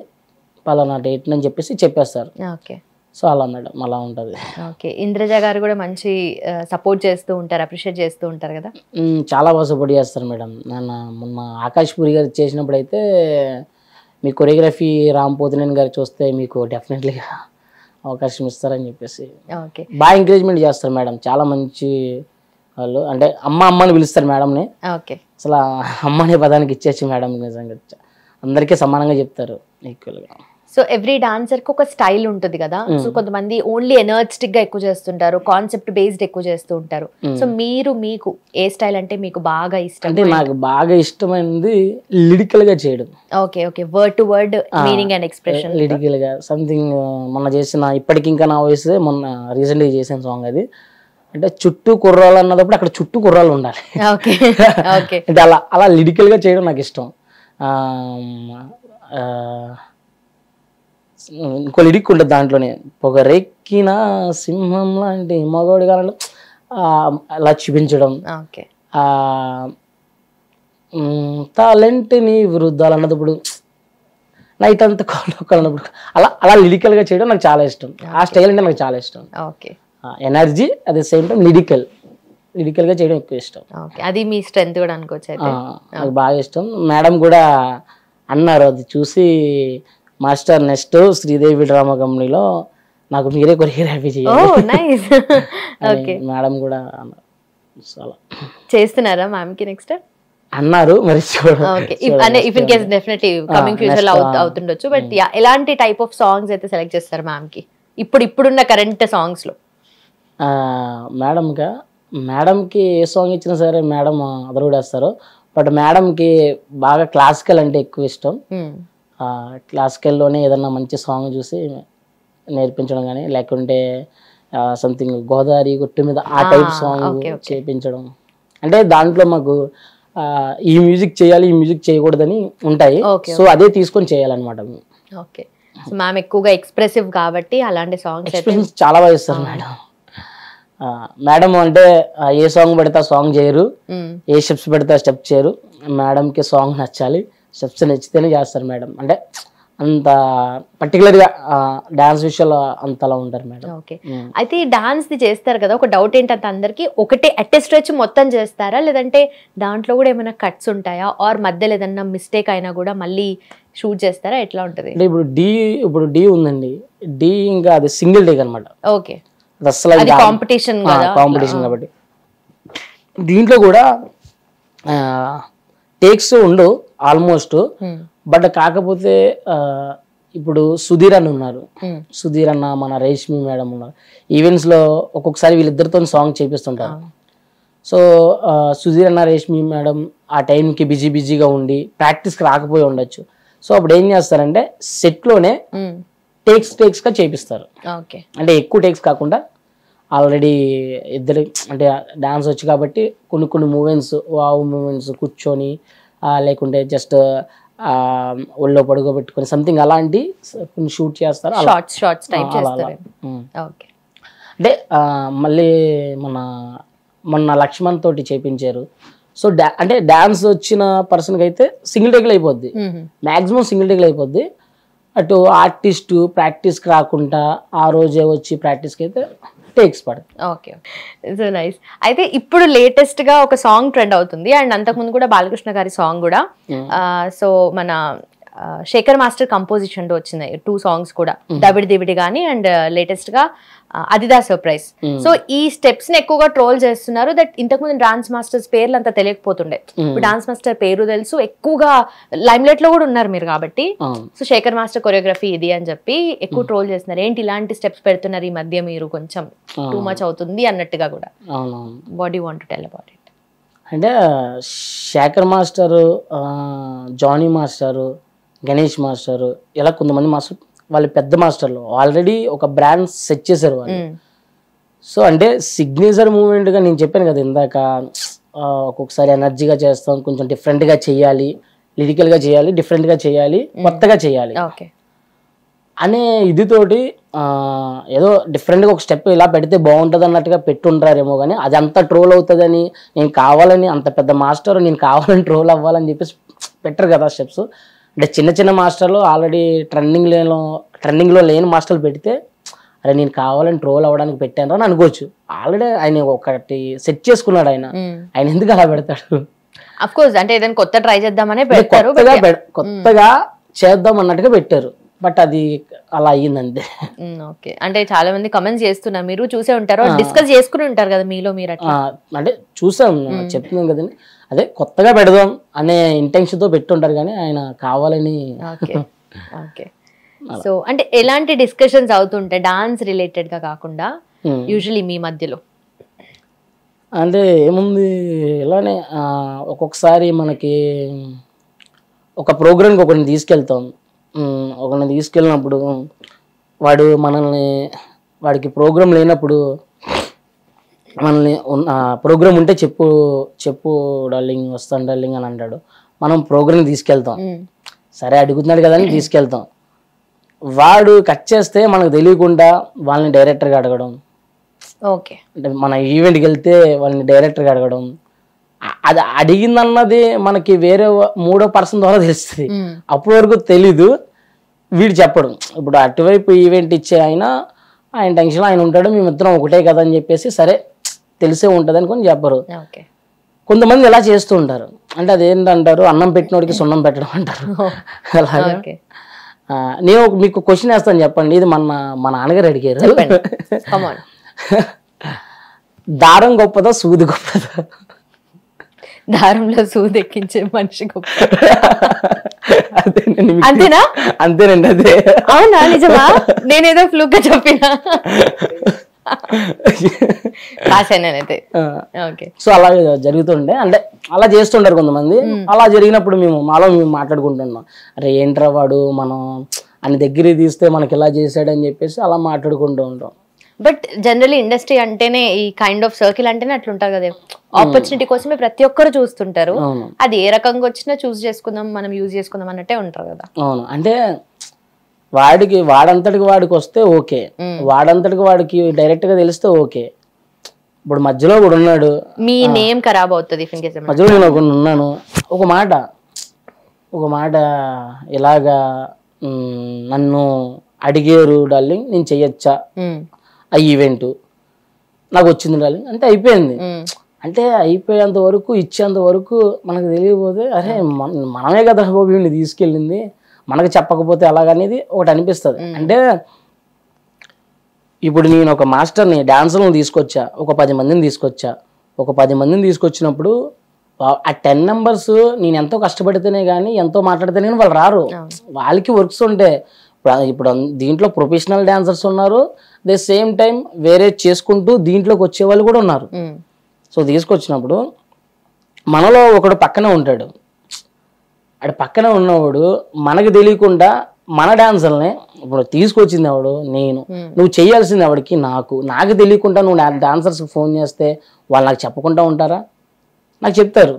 పలానా డేట్ అని చెప్పేసి చెప్పేస్తారు. ఓకే, సో అలా మేడం అలా ఉంటుంది. ఓకే, ఇంద్రజ గారు కూడా మంచి సపోర్ట్ చేస్తూ ఉంటారు, అప్రిషియేట్ చేస్తూ ఉంటారు కదా? చాలా బాగా సపోర్ట్ చేస్తారు మేడం. మొన్న ఆకాష్ పూరి గారు చేసినప్పుడు అయితే మీ కొరియోగ్రఫీ రామ్ పోతినేని గారు చూస్తే మీకు డెఫినెట్లీగా అవకాశం ఇస్తారని చెప్పేసి బాగా ఎంకరేజ్మెంట్ చేస్తారు మేడం. చాలా మంచి వాళ్ళు, అంటే అమ్మని పిలుస్తారు మేడంని. అసలు అమ్మ అనే పదానికి ఇచ్చేసి మేడం నిజంగా అందరికీ సమానంగా చెప్తారు ఈక్వల్గా. సో ఎవ్రీ డాన్సర్ కి ఒక స్టైల్ ఉంటుంది కదా. సో కొంతమంది ఓన్లీ ఎనర్జెటిక్ గా ఎక్కువ చేస్తుంటారు, కాన్సెప్ట్ బేస్డ్ ఎక్కువ చేస్తూ ఉంటారు. సో మీకు ఏ స్టైల్ అంటే మీకు బాగా ఇష్టం? అంటే నాకు బాగా ఇష్టమైనది లిరికల్ గా చేయడం. Okay, word to word meaning and expression lyrical గా సంథింగ్. మొన్న చేసిన ఇప్పటికి ఇంకా నా వాయిస్ మొన్న రీసెంట్ గా చేసిన సాంగ్ అది. అంటే చుట్టూ కుర్రాలు అన్నప్పుడు అక్కడ చుట్టూ కుర్రాలు ఉండాలి. అంటే అలా లిరికల్ గా చేయడం నాకు ఇష్టం. ఇంకో లిరిక్ ఉంటుంది దాంట్లోనే, పొగరెక్కిన సింహం లాంటి మగవాడి కాలంలో అలా చూపించడం, టాలెంట్ ని వృద్ధాలు అన్నప్పుడు నైట్ అంతా అన్నప్పుడు అలా లిరికల్ గా చేయడం నాకు చాలా ఇష్టం. ఆ స్టైల్ అంటే నాకు చాలా ఇష్టం. Energy at the same time lyrical గా చేయడం ఎక్కువ ఇష్టం. అది మీ స్ట్రెంత్ కూడా అనుకోవచ్చు. నాకు బాగా ఇష్టం. మేడం కూడా అన్నారు అది చూసి, మాస్టర్ నెక్స్ట్ శ్రీదేవి డ్రామా కంపెనీలో నాకు మీరే కొరియోగ్రఫీ చేయాలి మేడం కూడా చేస్తున్నారా మ్యామ్ కి నెక్స్ట్ అన్నారు. మరి అవుతుండొచ్చు. బట్ ఎలాంటి టైప్ ఆఫ్ సాంగ్స్ అయితే సెలెక్ట్ చేస్తారు మ్యామ్ కి ఇప్పుడున్న కరెంట్ సాంగ్స్ లో? మేడంకి ఏ సాంగ్ ఇచ్చినా సరే మేడం అదరగొడేస్తారు. బట్ మేడంకి బాగా క్లాసికల్ అంటే ఎక్కువ ఇష్టం. క్లాసికల్లోనే ఏదన్నా మంచి సాంగ్ చూసి నేర్పించడం కానీ, లేకుంటే సంథింగ్ గోదావరి గుట్టు మీద ఆ టైప్ సాంగ్ చేయించడం. అంటే దాంట్లో మాకు ఈ మ్యూజిక్ చేయాలి, ఈ మ్యూజిక్ చేయకూడదని ఉంటాయి. సో అదే తీసుకొని చేయాలన్నమాట. ఓకే, మ్యామ్ ఎక్కువగా ఎక్స్ప్రెసివ్ కాబట్టి అలాంటి సాంగ్స్ చాలా బాగా ఇస్తారు మేడం. మేడం అంటే ఏ సాంగ్ పెడితే ఆ సాంగ్ చేయరు, ఏ స్టెప్స్ పెడితే ఆ స్టెప్ చేయరు. మేడంకి సాంగ్ నచ్చాలి, స్టెప్స్ నచ్చితేనే చేస్తారు మేడం. అంటే అంత పర్టికులర్ గా డాన్స్ విషయంలో అంతలా ఉంటారు మేడం. ఓకే, అయితే ఈ డాన్స్ ది చేస్తారు కదా, ఒక డౌట్ ఏంటంటే అందరికి, ఒకటే అట్ స్ట్రెచ్ మొత్తం చేస్తారా, లేదంటే దాంట్లో కూడా ఏమైనా కట్స్ ఉంటాయా, ఆర్ మధ్యలో ఏదన్నా మిస్టేక్ అయినా కూడా మళ్ళీ షూట్ చేస్తారా, ఎట్లా ఉంటది? అంటే ఇప్పుడు డి ఉందండి, డి ఇంకా అది సింగిల్ టేక్ అనమాట. ఓకే, అసలు కాంపిటీషన్ కాబట్టి దీంట్లో కూడా టేక్స్ ఉండవు ఆల్మోస్ట్. బట్ కాకపోతే ఇప్పుడు సుధీర్ అన్న ఉన్నారు, సుధీర్ అన్న, మన రేష్మి మేడం ఉన్నారు. ఈవెంట్స్ లో ఒక్కొక్కసారి వీళ్ళిద్దరితో సాంగ్ చేపిస్తుంటారు. సో సుధీర్ అన్న, రేష్మి మేడం ఆ టైంకి బిజీగా ఉండి ప్రాక్టీస్కి రాకపోయి ఉండొచ్చు. సో అప్పుడు ఏం చేస్తారంటే సెట్లోనే టేక్స్ గా చేపిస్తారు. అంటే ఎక్కువ టేక్స్ కాకుండా ఆల్రెడీ ఇద్దరు అంటే డాన్స్ వచ్చి కాబట్టి కొన్ని మూమెంట్స్ కూర్చొని లేకుంటే జస్ట్ ఒళ్ళో పడుకోబెట్టుకొని సంథింగ్ అలాంటి కొన్ని షూట్ చేస్తారు. అంటే మళ్ళీ మొన్న లక్ష్మణ్ తోటి చేపించారు. సో అంటే డాన్స్ వచ్చిన పర్సన్కి అయితే సింగిల్ టేక్లు అయిపోద్ది, మాక్సిమం సింగిల్ టేక్లు అయిపోద్ది. అటు ఆర్టిస్టు ప్రాక్టీస్కి రాకుండా ఆ రోజే వచ్చి ప్రాక్టీస్కి అయితే టేక్స్ పడదు. Okay, so nice. అయితే ఇప్పుడు లేటెస్ట్ గా ఒక సాంగ్ ట్రెండ్ అవుతుంది, అండ్ అంతకుముందు కూడా బాలకృష్ణ గారి సాంగ్ కూడా. సో మన శేఖర్ మాస్టర్ కంపోజిషన్ లో వచ్చినాయి 2 songs కూడా, దవిడి గానీ అండ్ లేటెస్ట్ గా అదిదా సర్ప్రైజ్. సో ఈ స్టెప్స్ ని ఎక్కువగా ట్రోల్ చేస్తున్నారు. దట్ ఇంతకుముందు డాన్స్ మాస్టర్స్ పేర్లు అంతా తెలియకపోతుండే, ఇప్పుడు డాన్స్ మాస్టర్ పేరు తెలుసు, ఎక్కువగా లైమ్ లైట్ లో కూడా ఉన్నారు మీరు కాబట్టి. సో శేఖర్ మాస్టర్ కొరియోగ్రఫీ ఇది అని చెప్పి ఎక్కువ ట్రోల్ చేస్తున్నారు. ఏంటి ఇలాంటి స్టెప్స్ పెడుతున్నారు ఈ మధ్య, మీరు కొంచెం టూ మచ్ అవుతుంది అన్నట్టుగా కూడా. What you want to tell about it? అంటే Shekar master, Jani master, Ganesh master, ఇలా కొంతమంది మాస్టర్ వాళ్ళు పెద్ద మాస్టర్లు ఆల్రెడీ ఒక బ్రాండ్ సెట్ చేశారు వాళ్ళు. సో అంటే సిగ్నేచర్ మూమెంట్ గా నేను చెప్పాను కదా ఇందాక, ఒక్కొక్కసారి ఎనర్జీగా చేస్తాం, కొంచెం డిఫరెంట్ గా చేయాలి, లిరికల్ గా చేయాలి, డిఫరెంట్ గా చేయాలి, కొత్తగా చేయాలి అనే ఇదితోటి ఏదో డిఫరెంట్గా ఒక స్టెప్ ఇలా పెడితే బాగుంటుంది అన్నట్టుగా పెట్టుంటారేమో. కానీ అది అంత ట్రోల్ అవుతుందని, నేను కావాలని అంత పెద్ద మాస్టర్ నేను కావాలని ట్రోల్ అవ్వాలని చెప్పేసి పెట్టరు కదా స్టెప్స్. అంటే చిన్న మాస్టర్లు ఆల్రెడీ ట్రెండింగ్లో లేని మాస్టర్లు పెడితే అరే నేను కావాలని ట్రోల్ అవ్వడానికి పెట్టాను అని అనుకోవచ్చు. ఆల్రెడీ ఆయన ఒకటి సెట్ చేసుకున్నాడు, ఆయన ఎందుకు అలా పెడతాడు? అఫ్ కోర్స్ అంటే ఏదైనా కొత్త ట్రై చేద్దామనే పెడతారు, కొత్తగా చేద్దాం అన్నట్టుగా పెట్టారు. బట్ అది అలా అయ్యిందంతే. ఓకే, అంటే చాలా మంది కమెంట్స్ చేస్తున్నారు, మీరు చూసే ఉంటారు, డిస్కస్ చేసుకుని ఉంటారు కదా మీలో మీరు. అంటే చూసాం, చెప్తున్నాం కదండి, అదే కొత్తగా పెడదాం అనే ఇంటెన్షన్ తో పెట్టుంటారు కానీ ఆయన కావాలని. ఓకే, సో అంటే ఎలాంటి డిస్కషన్స్ అవుతుంటాయి డాన్స్ రిలేటెడ్ గా కాకుండా యూజువల్లీ మీ మధ్యలో? అంటే ఏముంది, ఇలానే ఒక్కొక్కసారి మనకి ఒక ప్రోగ్రామ్కి ఒకరిని తీసుకెళ్ళినప్పుడు వాడికి ప్రోగ్రామ్ లేనప్పుడు మనల్ని ప్రోగ్రామ్ ఉంటే చెప్పు డార్లింగ్, వస్తాను డార్లింగ్ అని అంటాడు. మనం ప్రోగ్రామ్ తీసుకెళ్తాం, సరే అడుగుతున్నాడు కదా అని తీసుకెళ్తాం. వాడు కట్ చేస్తే మనకు తెలియకుండా వాళ్ళని డైరెక్టర్గా అడగడం, అంటే మన ఈవెంట్కి వెళ్తే వాళ్ళని డైరెక్టర్గా అడగడం, అది అడిగిందన్నది మనకి వేరే 3వ పర్సన్ ద్వారా తెలుస్తుంది. అప్పటి వరకు తెలీదు, వీడు చెప్పడం. ఇప్పుడు అటువైపు ఈవెంట్ ఇచ్చే ఆయన టెన్షన్ ఆయన ఉంటాడు, మేమిద్దరం ఒకటే కదా అని చెప్పేసి సరే తెలిసే ఉంటుంది అనుకొని చెప్పరు. కొంతమంది ఎలా చేస్తూ ఉంటారు అంటే అదేంటంటారు, అన్నం పెట్టినోడికి సున్నం పెట్టడం అంటారు. అలాగా నేను మీకు క్వశ్చన్ వేస్తాను, చెప్పండి. ఇది మా నాన్నగారు అడిగారు, దారం గొప్పదా సూది గొప్పదా? దారంలో సూది ఎక్కించే మనిషి గొప్ప. అంతేనా? అంతేనండి, అదే. అవునా, నిజమా? నేనేదో ఫ్లూగా చెప్పినా. సో అలా జరుగుతుండే, అంటే అలా చేస్తుంటారు కొంతమంది. అలా జరిగినప్పుడు మేము మాట్లాడుకుంటున్నాం, అరే ఏంట్రా వాడు మనం అని దగ్గర తీస్తే మనకి ఇలా చేసాడని చెప్పేసి అలా మాట్లాడుకుంటూ ఉంటాం. బట్ జనరల్లీ ఇండస్ట్రీ అంటేనే ఈ కైండ్ ఆఫ్ సర్కిల్ అంటేనే అట్లుంటారు కదా, ఆపర్చునిటీ కోసమే ప్రతి ఒక్కరు చూస్తుంటారు. అది ఏ రకంగా వచ్చినా చూస్ చేసుకుందాం, మనం యూజ్ చేసుకుందాం అన్నట్టే ఉంటారు కదా. అవును, అంటే వాడంతటికి వాడికి వస్తే ఓకే, వాడంతటికి వాడికి డైరెక్ట్ గా తెలిస్తే ఓకే. ఇప్పుడు మధ్యలో కూడా ఉన్నాడు, మీ నేమ్ ఖరాబ్ అవుతుంది. మధ్యలో నేను ఉన్నాను, ఒక మాట ఇలాగా నన్ను అడిగారు డార్లింగ్, నేను చెయ్యొచ్చా ఆ ఈవెంట్, నాకు వచ్చింది డార్లింగ్ అంటే అయిపోయింది. అంటే అయిపోయేంత వరకు ఇచ్చేంత వరకు మనకు తెలియకపోతే అరే మనమే కదా వీడిని తీసుకెళ్ళింది, మనకు చెప్పకపోతే అలాగనేది ఒకటి అనిపిస్తుంది. అంటే ఇప్పుడు నేను ఒక మాస్టర్ని డాన్సర్లను తీసుకొచ్చా, ఒక 10 మందిని తీసుకొచ్చినప్పుడు ఆ 10 members నేను ఎంతో కష్టపడితేనే కానీ ఎంతో మాట్లాడితేనే కానీ వాళ్ళు రారు. వాళ్ళకి వర్క్స్ ఉంటాయి. ఇప్పుడు దీంట్లో ప్రొఫెషనల్ డాన్సర్స్ ఉన్నారు, దే సేమ్ టైం వేరే చేసుకుంటూ దీంట్లోకి వచ్చే వాళ్ళు కూడా ఉన్నారు. సో తీసుకొచ్చినప్పుడు మనలో ఒకడు పక్కనే ఉంటాడు, అక్కడ పక్కనే ఉన్నవాడు మనకు తెలియకుండా మన డాన్సర్ని ఇప్పుడు తీసుకొచ్చింది ఎవడు, నేను. నువ్వు చేయాల్సింది ఎవడికి, నాకు తెలియకుండా నువ్వు డాన్సర్స్కి ఫోన్ చేస్తే వాళ్ళు నాకు చెప్పకుండా ఉంటారా? నాకు చెప్తారు.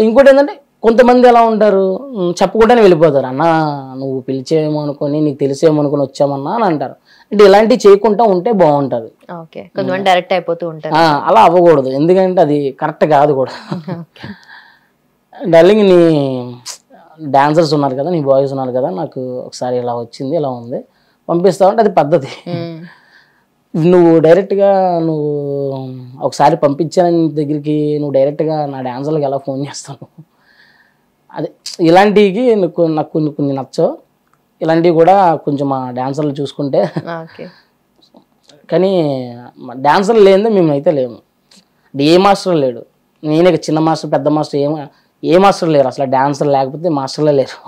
ఇంకోటి ఏంటంటే కొంతమంది ఎలా ఉంటారు, చెప్పకుండానే వెళ్ళిపోతారు. అన్న నువ్వు పిలిచేమో అనుకొని, నీకు తెలిసేమో అనుకుని వచ్చామన్నా అని అంటారు. అంటే ఇలాంటివి చేయకుండా ఉంటే బాగుంటది. డైరెక్ట్ అయిపోతూ ఉంటారు. అలా అవ్వకూడదు, ఎందుకంటే అది కరెక్ట్ కాదు కూడా. డార్లింగ్ నీ డాన్సర్స్ ఉన్నారు కదా, నీ బాయ్స్ ఉన్నారు కదా, నాకు ఒకసారి ఇలా వచ్చింది, ఇలా ఉంది, పంపిస్తావు అంటే అది పద్ధతి. నువ్వు డైరెక్ట్గా నువ్వు ఒకసారి పంపించాను దగ్గరికి, నువ్వు డైరెక్ట్గా నా డాన్సర్లకు ఎలా ఫోన్ చేస్తాను? అదే ఇలాంటివి నాకు కొన్ని నచ్చవు. ఇలాంటివి కూడా కొంచెం మా డాన్సర్లు చూసుకుంటే. కానీ డాన్సర్లు లేనిదే మేమైతే లేము. ఏ మాస్టర్ లేడు, నేనే చిన్న మాస్టర్ పెద్ద మాస్టర్ ఏ మాస్టర్ లేరు అసలు. డాన్సర్ లేకపోతే మాస్టర్లే లేరు,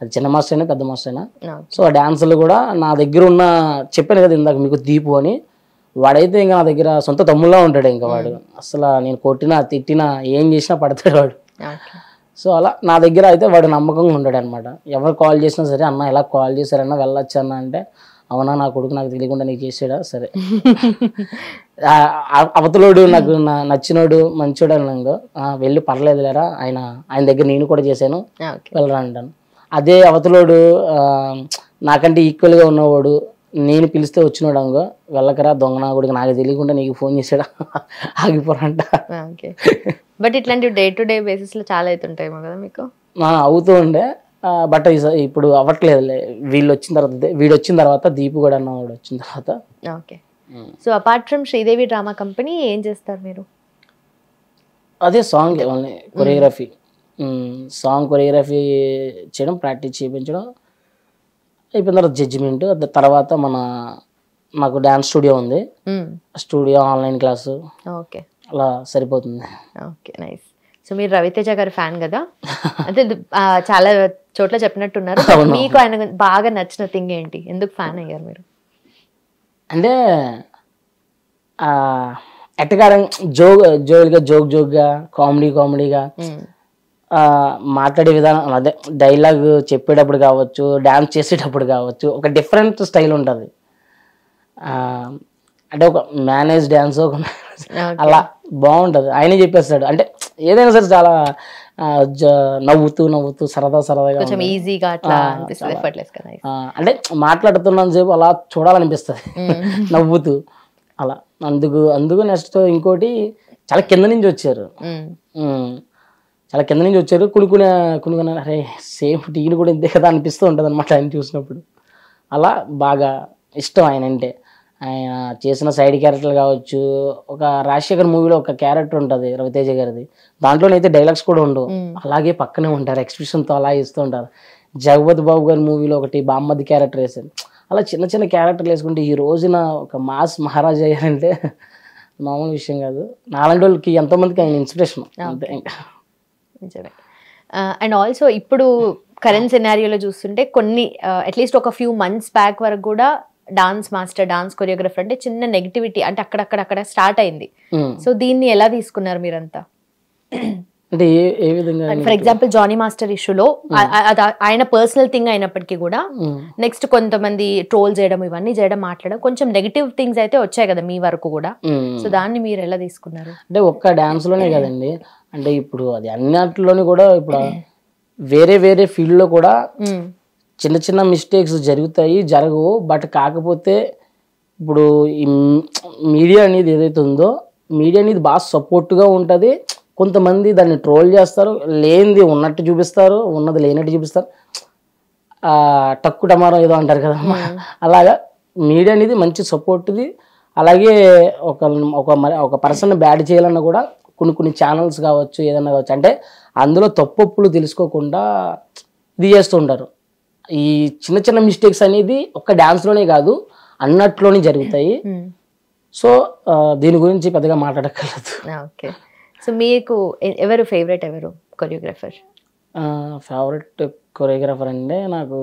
అది చిన్న మాస్టర్ అయినా పెద్ద మాస్టర్ అయినా. సో ఆ డాన్సర్లు కూడా నా దగ్గర ఉన్న, చెప్పాను కదా ఇందాక మీకు దీపు అని, వాడైతే ఇంకా నా దగ్గర సొంత తమ్ముళ్ళ ఉంటాడు. ఇంకా వాడు అసలు నేను కొట్టినా తిట్టినా ఏం చేసినా పడతాడు వాడు. సో అలా నా దగ్గర అయితే వాడు నమ్మకంగా ఉంటాడు అనమాట. ఎవరు కాల్ చేసినా సరే, అన్న ఇలా కాల్ చేశారన్నా వెళ్ళొచ్చు అన్న అంటే, అవునా నా కొడుకు నాకు తెలియకుండా నీకు చేసాడా, సరే. అవతలోడు నాకు నచ్చినోడు మంచోడు అన్నాడు, వెళ్ళి పర్లేదు లేరా, ఆయన దగ్గర నేను కూడా చేశాను వెళ్ళరా అంటాను. అదే అవతలోడు నాకంటే ఈక్వల్గా ఉన్నవాడు, నేను పిలిస్తే వచ్చినాడు అంగో, వెళ్ళకరా దొంగ నా కొడుకు నాకు తెలియకుండా నీకు ఫోన్ చేసాడా, ఆగిపోరంట. బట్ ఇట్లాంటి డే టు డే బేసిస్ లో చాలా అవుతుంటాయేమో కదా మీకు? అవుతూ ఉండే, బట్ ఇప్పుడు అవ్వట్లేదులే. వీడు వచ్చిన తర్వాత దీపు కూడా అన్నవాడు వచ్చిన తర్వాత. Okay. So apart from Sridevi drama company ఏం చేస్తారు మీరు? అదే సాంగ్ కొరియోగ్రఫీ, సాంగ్ కొరియోగ్రఫీ చేయడం, ప్రాక్టీస్ చేయించడం, అయిపోయిన తర్వాత జడ్జిమెంట్. తర్వాత మాకు డ్యాన్స్ స్టూడియో ఉంది, స్టూడియో, ఆన్లైన్ క్లాసు, అలా సరిపోతుంది. Okay, nice. సో మీరు రవితేజ గారి ఫ్యాన్ కదా, అంటే చాలా చోట్ల చెప్పినట్టున్నారు. మీకు ఆయన బాగా నచ్చిన థింగ్ ఏంటి, ఎందుకు ఫ్యాన్ అయ్యారు మీరు? అంటే ఎట్టకారం జోక్గా కామెడీగా మాట్లాడే విధానం, అదే డైలాగ్ చెప్పేటప్పుడు కావచ్చు, డాన్స్ చేసేటప్పుడు కావచ్చు, ఒక డిఫరెంట్ స్టైల్ ఉంటుంది. అంటే ఒక మేనేజ్ డ్యాన్స్, ఒక అలా బాగుంటుంది. ఆయనే చెప్పేస్తాడు, అంటే ఏదైనా సరే చాలా నవ్వుతూ సరదాగా అంటే మాట్లాడుతున్నంత సేపు అలా చూడాలనిపిస్తుంది, నవ్వుతూ అలా. అందుకు నెక్స్ట్ ఇంకోటి, చాలా కింద నుంచి వచ్చారు, కొనుక్కునే అరే సేమ్ టీని కూడా ఇంతే కదా అనిపిస్తూ ఉంటుంది అనమాట ఆయన చూసినప్పుడు. అలా బాగా ఇష్టం ఆయన అంటే. ఆయన చేసిన సైడ్ క్యారెక్టర్లు కావచ్చు, ఒక రాజశేఖర్ మూవీలో ఒక క్యారెక్టర్ ఉంటుంది రవితేజ గారిది, దాంట్లోనైతే డైలాగ్స్ కూడా ఉండవు, అలాగే పక్కనే ఉంటారు, ఎక్స్ప్రెషన్తో అలా ఇస్తూ ఉంటారు. జగపతి బాబు గారి మూవీలో ఒకటి బామ్మది క్యారెక్టర్ వేసారు. అలా చిన్న క్యారెక్టర్లు వేసుకుంటే ఈ రోజున ఒక మాస్ మహారాజ్ అయ్యారంటే మామూలు విషయం కాదు. నాలాంటి వాళ్ళకి ఎంతోమందికి ఆయన ఇన్స్పిరేషన్ అంతే. అండ్ ఆల్సో ఇప్పుడు కరెంట్ సినారియోలో చూస్తుంటే కొన్ని అట్లీస్ట్ ఒక ఫ్యూ మంత్స్ బ్యాక్ వరకు కూడా డాన్స్ మాస్టర్, డాన్స్ కొరియోగ్రఫర్ అంటే చిన్న నెగిటివిటీ అంటే అక్కడ స్టార్ట్ అయింది. సో దీన్ని ఎలా తీసుకున్నారు మీరంతా? అంటే ఏ విధంగా? ఫర్ ఎగ్జాంపుల్ జానీ మాస్టర్ ఇష్యూలో ఆయన పర్సనల్ థింగ్ అయినప్పటికీ కూడా నెక్స్ట్ కొంతమంది ట్రోల్ చేయడం, ఇవన్నీ చేయడం, మాట్లాడడం, కొంచెం నెగిటివ్ థింగ్స్ అయితే వచ్చాయి కదా మీ వరకు కూడా. సో దాన్ని మీరు ఎలా తీసుకున్నారు? అంటే ఒక్క డాన్స్ లోనే కదండి, అంటే ఇప్పుడు అది అన్నిటిలోని కూడా ఇప్పుడు వేరే ఫీల్డ్ లో కూడా చిన్న మిస్టేక్స్ జరగవు. బట్ కాకపోతే ఇప్పుడు ఈ మీడియా అనేది ఏదైతే ఉందో, మీడియా అనేది బాగా సపోర్ట్గా ఉంటుంది. కొంతమంది దాన్ని ట్రోల్ చేస్తారు, లేనిది ఉన్నట్టు చూపిస్తారు, ఉన్నది లేనట్టు చూపిస్తారు. టక్కు టమారో ఏదో అంటారు కదా, అలాగా మీడియా అనేది మంచి సపోర్ట్ది. అలాగే ఒక పర్సన్ బ్యాడ్ చేయాలన్నా కూడా కొన్ని ఛానల్స్ కావచ్చు, ఏదన్నా కావచ్చు, అంటే అందులో తప్పులు తెలుసుకోకుండా ఇది చేస్తూ ఉంటారు. ఈ చిన్న మిస్టేక్స్ అనేది ఒక్క డాన్స్లోనే కాదు అన్నట్లోనే జరుగుతాయి. సో దీని గురించి పెద్దగా మాట్లాడక్కర్లేదు. ఓకే. సో మీకు ఎవరు ఫేవరెట్, ఎవరు కొరియోగ్రాఫర్? ఫేవరెట్ కొరియోగ్రాఫర్ అంటే నాకు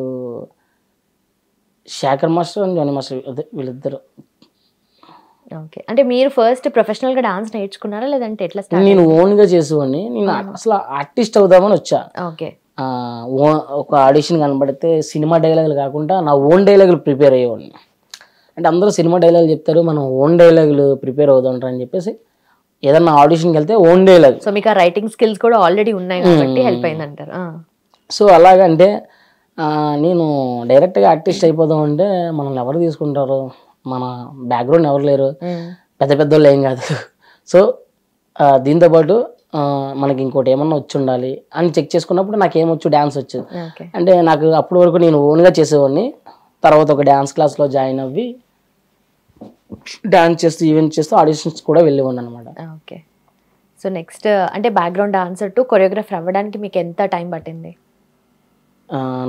Shekhar master and Jani master అదే వీళ్ళిద్దరు. ఓకే, అంటే మీరు ఫస్ట్ ప్రొఫెషనల్గా డాన్స్ నేర్చుకున్నారా లేదంటే ఎట్లా స్టార్ట్? నేను ఓన్గా చేసేవాడిని. నేను అసలు ఆర్టిస్ట్ అవుదామని వచ్చా. ఓకే, ఒక ఆడిషన్ కనబడితే సినిమా డైలాగులు కాకుండా నా ఓన్ డైలాగులు ప్రిపేర్ అయ్యేవాడిని. అంటే అందరూ సినిమా డైలాగులు చెప్తారు, మనం ఓన్ డైలాగులు ప్రిపేర్ అవుదాంటారు అని చెప్పేసి ఏదన్నా ఆడిషన్కి వెళ్తే ఓన్ డైలాగ్. సో మీకు ఆ రైటింగ్ స్కిల్స్ కూడా ఆల్రెడీ ఉన్నాయి కాబట్టి హెల్ప్ అయింది అంటారు. సో అలాగంటే నేను డైరెక్ట్గా ఆర్టిస్ట్ అయిపోదాం అంటే మనల్ని ఎవరు తీసుకుంటారు, మన బ్యాక్గ్రౌండ్ ఎవరు లేరు, పెద్ద పెద్ద వాళ్ళు ఏం కాదు. సో దీంతోపాటు మనకి ఇంకోటి ఏమన్నా వచ్చి ఉండాలి అని చెక్ చేసుకున్నప్పుడు నాకు ఏమొచ్చు, డ్యాన్స్ వచ్చేది. అంటే నాకు అప్పటి వరకు నేను ఓన్గా చేసేవాడిని. తర్వాత ఒక డ్యాన్స్ క్లాస్లో జాయిన్ అవ్వి డ్యాన్స్ చేస్తూ ఈవెంట్ చేస్తూ ఆడిషన్స్ కూడా వెళ్ళేవాడిని అనమాట. ఓకే, సో నెక్స్ట్ అంటే బ్యాక్గ్రౌండ్ డాన్సర్ టు కొరియోగ్రాఫర్ అవ్వడానికి మీకు ఎంత టైం పట్టింది?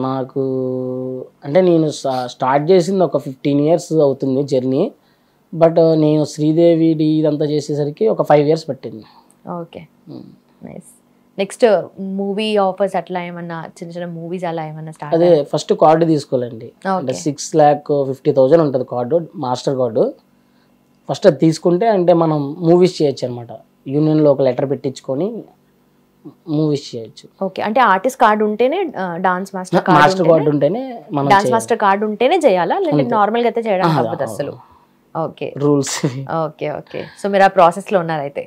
నాకు అంటే నేను స్టార్ట్ చేసింది ఒక 15 years అవుతుంది జర్నీ. బట్ నేను శ్రీదేవి ఇదంతా చేసేసరికి ఒక 5 years పట్టింది. Okay, nice. Next movie offers అట్లా ఏమన్నా చిన్న చిన్న మూవీస్ అలా ఏమన్నా స్టార్ట్? అదే ఫస్ట్ కార్డు తీసుకోవాలండి. అంటే 6,50,000 ఉంటుంది కార్డు, మాస్టర్ కార్డు. ఫస్ట్ అది తీసుకుంటే అంటే మనం మూవీస్ చేయొచ్చు అనమాట. యూనియన్లో ఒక లెటర్ పెట్టించుకొని మూవీస్ చేయొచ్చు. ఓకే, అంటే ఆర్టిస్ట్ కార్డు ఉంటేనే డాన్స్ మాస్టర్ కార్డు ఉంటేనే మనం డాన్స్ మాస్టర్ కార్డు ఉంటేనే చేయాలా లేదంటే నార్మల్గా అయితే చేయడానికి అవ్వదు అసలు? Okay, rules. Okay okay, so మీరు ఆ ప్రాసెస్లో ఉన్నారు అయితే.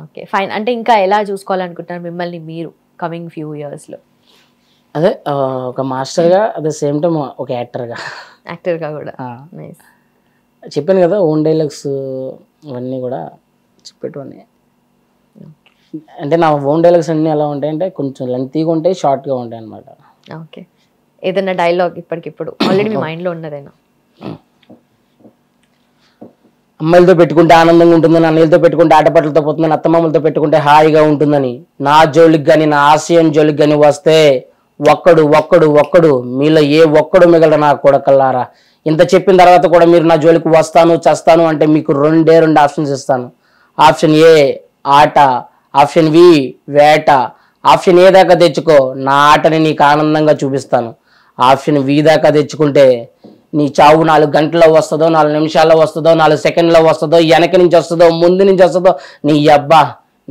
Okay fine. అంటే ఇంకా ఎలా చూసుకోవాలనుకుంటున్నారు మిమ్మల్ని మీరు కమింగ్ ఫ్యూ ఇయర్స్లో? అదే ఒక మాస్టర్గా, అదే సేమ్ టైం ఒక యాక్టర్గా కూడా. నైస్. చెప్పాను కదా ఓన్ డైలాగ్స్ ఇవన్నీ కూడా చెప్పేటివన్నీ. అంటే నా ఓన్ డైలాగ్స్ అన్నీ ఎలా ఉంటాయంటే కొంచెం లెంతీగా ఉంటాయి, షార్ట్గా ఉంటాయి అనమాట. ఓకే, ఏదైనా డైలాగ్ ఇప్పటికిప్పుడు ఆల్రెడీ మీ మైండ్లో ఉన్నదేనా? అమ్మాయిలతో పెట్టుకుంటే ఆనందంగా ఉంటుందని, అన్నయ్యలతో పెట్టుకుంటే ఆటపాటలతో పోతుందని, అత్తమామలతో పెట్టుకుంటే హాయిగా ఉంటుందని, నా జోలికి కానీ నా ఆసియన్ జోలికి కానీ వస్తే ఒక్కడు ఒక్కడు ఒక్కడు మీలో ఏ ఒక్కడు మిగలడు నా కొడకల్లారా. ఇంత చెప్పిన తర్వాత కూడా మీరు నా జోలికి వస్తాను చస్తాను అంటే మీకు 2 ఆప్షన్స్ ఇస్తాను. ఆప్షన్ ఏ ఆట, ఆప్షన్ బి వేట. ఆప్షన్ ఏ దాకా తెచ్చుకో, నా ఆటని నీకు ఆనందంగా చూపిస్తాను. ఆప్షన్ బి దాకా తెచ్చుకుంటే నీ చావు 4 గంటల్లో వస్తుందో, 4 నిమిషాల్లో వస్తుందో, 4 సెకండ్లో వస్తుందో, వెనక నుంచి వస్తుందో, ముందు నుంచి వస్తుందో, నీ అబ్బా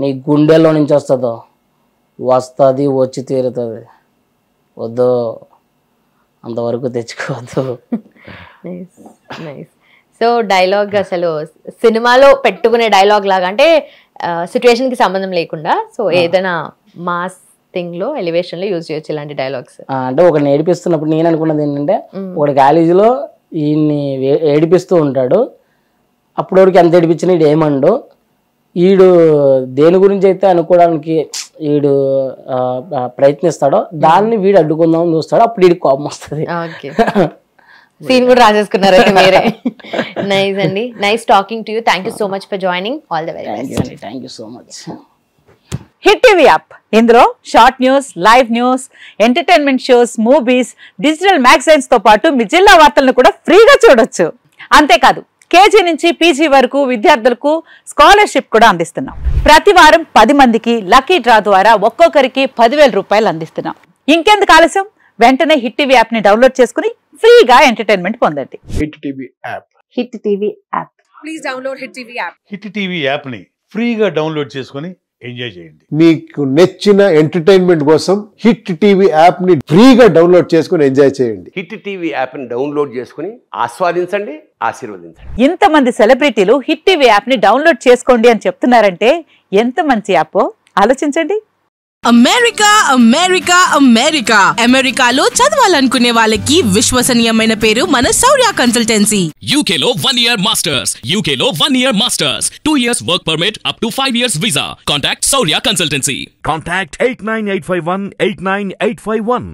నీ గుండెల్లో నుంచి వస్తుందో, వస్తుంది, వచ్చి తీరుతుంది. వద్దు, అంతవరకు తెచ్చుకోవద్దు. సో డైలాగ్ అసలు సినిమాలో పెట్టుకునే డైలాగ్ లాగా, అంటే సిచ్యువేషన్ కి సంబంధం లేకుండా, సో ఏదైనా మాస్ థింగ్ లో ఎలివేషన్ లో యూజ్ చేయొచ్చు ఇలాంటి డైలాగ్స్. అంటే ఒక ఏడిపిస్తున్నప్పుడు నేను అనుకున్నది ఏంటంటే, ఒక కాలేజీలో ఈయన్ని ఏడిపిస్తూ ఉంటాడు. అప్పటి వరకు ఎంత ఏడిపించినా ఈడు ఏమండు, ఈడు దేని గురించి అయితే అనుకోవడానికి వీడు ప్రయత్నిస్తాడో దాన్ని వీడు అడ్డుకుందామని చూస్తాడు. అప్పుడు వీడికి కోపం వస్తుంది. సీన్ కూడా రాసేసుకున్నారు అయితే మీరే. నైస్ అండి, nice talking to you. Thank you so much for joining. All the very best. Thank you so much. Hit TV app, ఇందులో short news, live news, entertainment shows, movies, digital magazines తో పాటు మీ జిల్లా వార్తలను కూడా ఫ్రీగా చూడొచ్చు. అంతేకాదు కేజీ నుంచి పీజీ వరకు విద్యార్థులకు స్కాలర్షిప్ కూడా అందిస్తున్నాం. ప్రతి వారం 10 మందికి లక్కీ డ్రా ద్వారా ఒక్కొక్కరికి 10,000 రూపాయలు అందిస్తున్నాం. ఇంకెందుకు ఆలస్యం, వెంటనే హిట్ టీవీ యాప్ ని డౌన్లోడ్ చేసుకుని ఫ్రీగా ఎంటర్టైన్మెంట్ పొందండి. Hit TV app. Hit TV app. Please download hit TV app. Hit TV app ని ఫ్రీగా డౌన్లోడ్ చేసుకుని ఎంజాయ్ చేయండి. మీకు నచ్చిన ఎంటర్టైన్మెంట్ కోసం హిట్ టీవీ యాప్ ని ఫ్రీగా డౌన్లోడ్ చేసుకుని ఎంజాయ్ చేయండి. హిట్ టీవీ యాప్ ని డౌన్లోడ్ చేసుకుని ఆస్వాదించండి, ఆశీర్వదించండి. ఇంతమంది సెలబ్రిటీలు హిట్ టీవీ యాప్ ని డౌన్లోడ్ చేసుకోండి అని చెప్తున్నారంటే ఎంత మంచి యాప్ ఆలోచించండి. అమెరికా అమెరికా అమెరికా అమెరికాలో చదవాలనుకునే వాళ్ళకి విశ్వసనీయమైన పేరు మన శౌర్య కన్సల్టెన్సీ. UK లో 1 year masters, UK లో 1 year masters, 2 years work permit up to 5 years visa. Contact Saurya Consultancy. Contact 89851 89851.